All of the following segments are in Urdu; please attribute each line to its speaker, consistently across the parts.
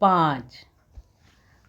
Speaker 1: 5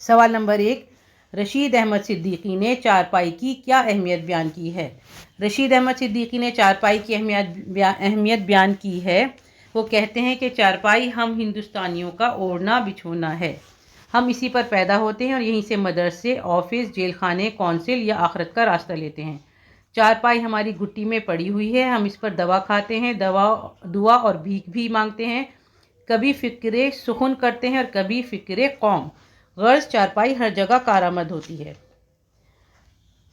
Speaker 1: سوال نمبر 1، رشید احمد صدیقی نے چارپائی کی کیا اہمیت بیان کی ہے؟ رشید احمد صدیقی نے چارپائی کی اہمیت بیان کی ہے۔ وہ کہتے ہیں کہ چارپائی ہم ہندوستانیوں کا اوڑھنا بچھونا ہے۔ ہم اسی پر پیدا ہوتے ہیں اور یہیں سے مدرسے، آفس، جیل خانے، کونسل یا آخرت کا راستہ لیتے ہیں۔ چارپائی ہماری گھٹی میں پڑی ہوئی ہے، ہم اس پر دوا کھاتے ہیں، دعا اور بھیک بھی مانگتے ہیں، کبھی فکر سخن کرتے ہیں اور کبھی فکر قوم۔ غرض چارپائی ہر جگہ کارآمد ہوتی ہے۔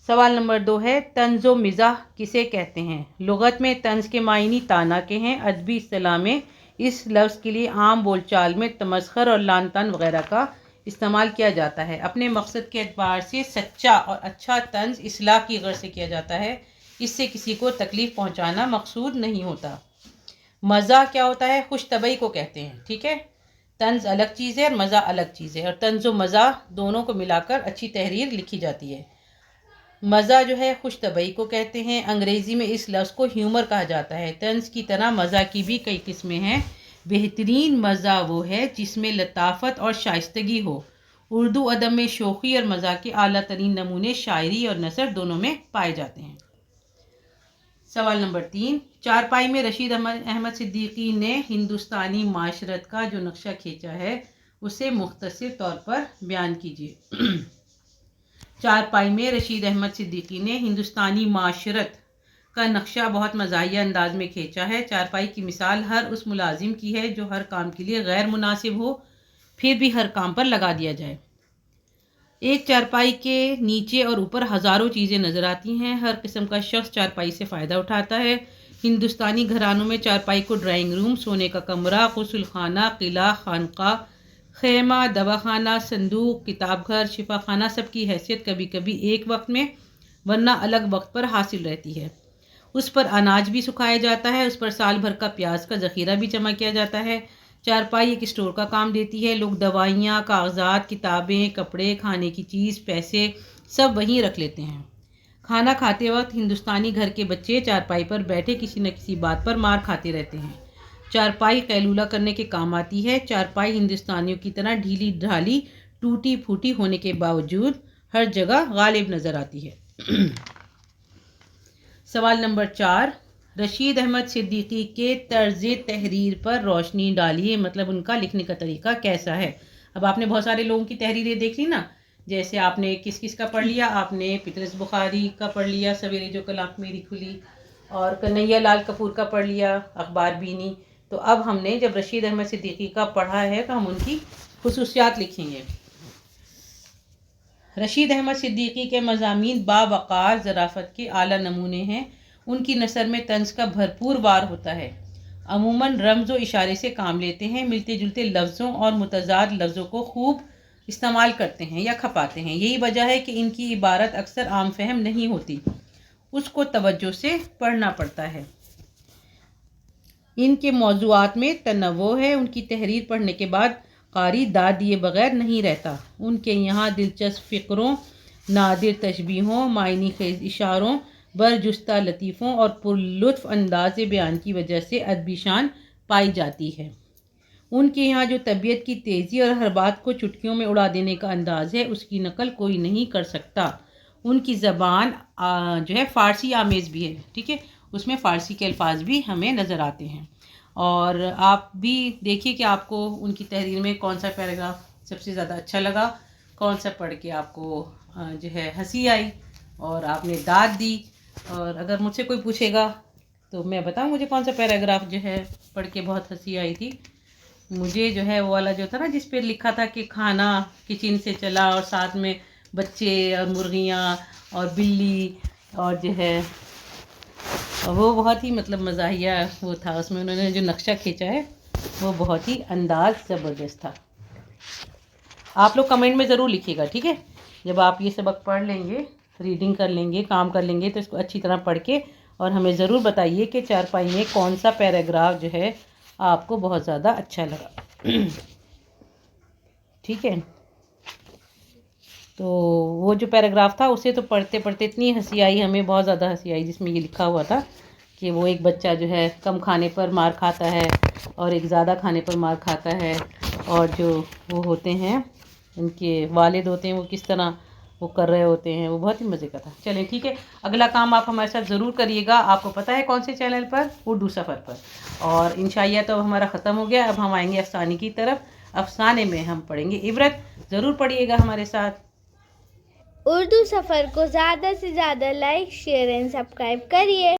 Speaker 1: سوال نمبر 2 ہے، طنز و مزاح کسے کہتے ہیں؟ لغت میں طنز کے معنی طعنہ کے ہیں۔ ادبی اصطلاح میں اس لفظ کے لیے عام بول چال میں تمسخر اور لعن طعن وغیرہ کا استعمال کیا جاتا ہے۔ اپنے مقصد کے اعتبار سے سچا اور اچھا طنز اصلاح کی غرض سے کیا جاتا ہے، اس سے کسی کو تکلیف پہنچانا مقصود نہیں ہوتا۔ مزاح کیا ہوتا ہے؟ خوش طبعی کو کہتے ہیں، ٹھیک ہے؟ طنز الگ چیز ہے اور مزاح الگ چیز ہے، اور طنز و مزاح دونوں کو ملا کر اچھی تحریر لکھی جاتی ہے۔ مزاح جو ہے خوش طبعی کو کہتے ہیں۔ انگریزی میں اس لفظ کو ہیومر کہا جاتا ہے۔ طنز کی طرح مزاح کی بھی کئی قسمیں ہیں۔ بہترین مزاح وہ ہے جس میں لطافت اور شائستگی ہو۔ اردو ادب میں شوخی اور مزاح کے اعلیٰ ترین نمونے شاعری اور نثر دونوں میں پائے جاتے ہیں۔ سوال نمبر 3، چارپائی میں رشید احمد صدیقی نے ہندوستانی معاشرت کا جو نقشہ کھینچا ہے اسے مختصر طور پر بیان کیجیے۔ چارپائی میں رشید احمد صدیقی نے ہندوستانی معاشرت کا نقشہ بہت مزاحیہ انداز میں کھینچا ہے۔ چارپائی کی مثال ہر اس ملازم کی ہے جو ہر کام کے لیے غیر مناسب ہو، پھر بھی ہر کام پر لگا دیا جائے۔ ایک چارپائی کے نیچے اور اوپر ہزاروں چیزیں نظر آتی ہیں۔ ہر قسم کا شخص چارپائی سے فائدہ اٹھاتا ہے۔ ہندوستانی گھرانوں میں چارپائی کو ڈرائنگ روم، سونے کا کمرہ، غسل خانہ، قلعہ، خانقاہ، خیمہ، دواخانہ، صندوق، کتاب گھر، شفا خانہ سب کی حیثیت کبھی کبھی ایک وقت میں ورنہ الگ وقت پر حاصل رہتی ہے۔ اس پر اناج بھی سکھایا جاتا ہے، اس پر سال بھر کا پیاز کا ذخیرہ بھی جمع کیا جاتا ہے۔ چارپائی ایک اسٹور کا کام دیتی ہے۔ لوگ دوائیاں، کاغذات، کتابیں، کپڑے، کھانے کی چیز، پیسے سب وہیں رکھ لیتے ہیں۔ کھانا کھاتے وقت ہندوستانی گھر کے بچے چارپائی پر بیٹھے کسی نہ کسی بات پر مار کھاتے رہتے ہیں۔ چارپائی قیلولہ کرنے کے کام آتی ہے۔ چارپائی ہندوستانیوں کی طرح ڈھیلی ڈھالی، ٹوٹی پھوٹی ہونے کے باوجود ہر جگہ غالب نظر آتی ہے۔ سوال نمبر 4، رشید احمد صدیقی کے طرز تحریر پر روشنی ڈالیے، مطلب ان کا لکھنے کا طریقہ کیسا ہے؟ اب آپ نے بہت سارے لوگوں کی تحریریں دیکھ لی نا، جیسے آپ نے کس کا پڑھ لیا؟ آپ نے پطرس بخاری کا پڑھ لیا، سویرے جو کل آنکھ میری کھلی، اور کنہیا لال کپور کا پڑھ لیا، اخبار بینی۔ تو اب ہم نے جب رشید احمد صدیقی کا پڑھا ہے تو ہم ان کی خصوصیات لکھیں گے۔ رشید احمد صدیقی کے مضامین باوقار ظرافت کے اعلیٰ نمونے ہیں۔ ان کی نثر میں طنز کا بھرپور وار ہوتا ہے۔ عموماً رمز و اشارے سے کام لیتے ہیں، ملتے جلتے لفظوں اور متضاد لفظوں کو خوب استعمال کرتے ہیں یا کھپاتے ہیں۔ یہی وجہ ہے کہ ان کی عبارت اکثر عام فہم نہیں ہوتی، اس کو توجہ سے پڑھنا پڑتا ہے۔ ان کے موضوعات میں تنوع ہے۔ ان کی تحریر پڑھنے کے بعد قاری داد دیے بغیر نہیں رہتا۔ ان کے یہاں دلچسپ فقروں، نادر تشبیہوں، معنی خیز اشاروں، برجستہ لطیفوں اور پرلطف انداز بیان کی وجہ سے ادبی شان پائی جاتی ہے۔ ان کے یہاں جو طبیعت کی تیزی اور ہر بات کو چٹکیوں میں اڑا دینے کا انداز ہے، اس کی نقل کوئی نہیں کر سکتا۔ ان کی زبان جو ہے فارسی آمیز بھی ہے، ٹھیک ہے، اس میں فارسی کے الفاظ بھی ہمیں نظر آتے ہیں۔ اور آپ بھی دیکھیے کہ آپ کو ان کی تحریر میں کون سا پیراگراف سب سے زیادہ اچھا لگا، کون سا پڑھ کے آپ کو جو ہے ہنسی آئی اور آپ نے داد دی۔ اور اگر مجھ سے کوئی پوچھے گا تو میں بتاؤں مجھے کون سا پیراگراف جو ہے پڑھ کے بہت ہنسی آئی تھی۔ مجھے جو ہے وہ والا جو تھا نا جس پہ لکھا تھا کہ کھانا کچن سے چلا اور ساتھ میں بچے اور مرغیاں اور بلی، اور جو ہے وہ بہت ہی مطلب مزاحیہ وہ تھا، اس میں انہوں نے جو نقشہ کھینچا ہے وہ بہت ہی انداز زبردست تھا۔ آپ لوگ کمنٹ میں ضرور لکھیے گا، ٹھیک ہے؟ جب آپ یہ سبق پڑھ لیں گے، ریڈنگ کر لیں گے، کام کر لیں گے، تو اس کو اچھی طرح پڑھ کے اور ہمیں ضرور بتائیے کہ چارپائی میں کون سا پیراگراف جو ہے آپ کو بہت زیادہ اچھا لگا، ٹھیک ہے؟ تو وہ جو پیراگراف تھا اسے تو پڑھتے پڑھتے اتنی ہنسی آئی، ہمیں بہت زیادہ ہنسی آئی، جس میں یہ لکھا ہوا تھا کہ وہ ایک بچہ جو ہے کم کھانے پر مار کھاتا ہے اور ایک زیادہ کھانے پر مار کھاتا ہے، اور جو وہ ہوتے ہیں ان کے والد ہوتے ہیں وہ کس طرح وہ کر رہے ہوتے ہیں، وہ بہت ہی مزے کا تھا. چلیں ٹھیک ہے، اگلا کام آپ ہمارے ساتھ ضرور کریے گا. آپ کو پتہ ہے کون سے چینل پر؟ اردو سفر پر. اور انشاءاللہ تو اب ہمارا ختم ہو گیا. اب ہم آئیں گے افسانے کی طرف. افسانے میں ہم پڑھیں گے عبرت. ضرور پڑھیے گا ہمارے ساتھ.
Speaker 2: اردو سفر کو زیادہ سے زیادہ لائک، شیئر اینڈ سبسکرائب کریے.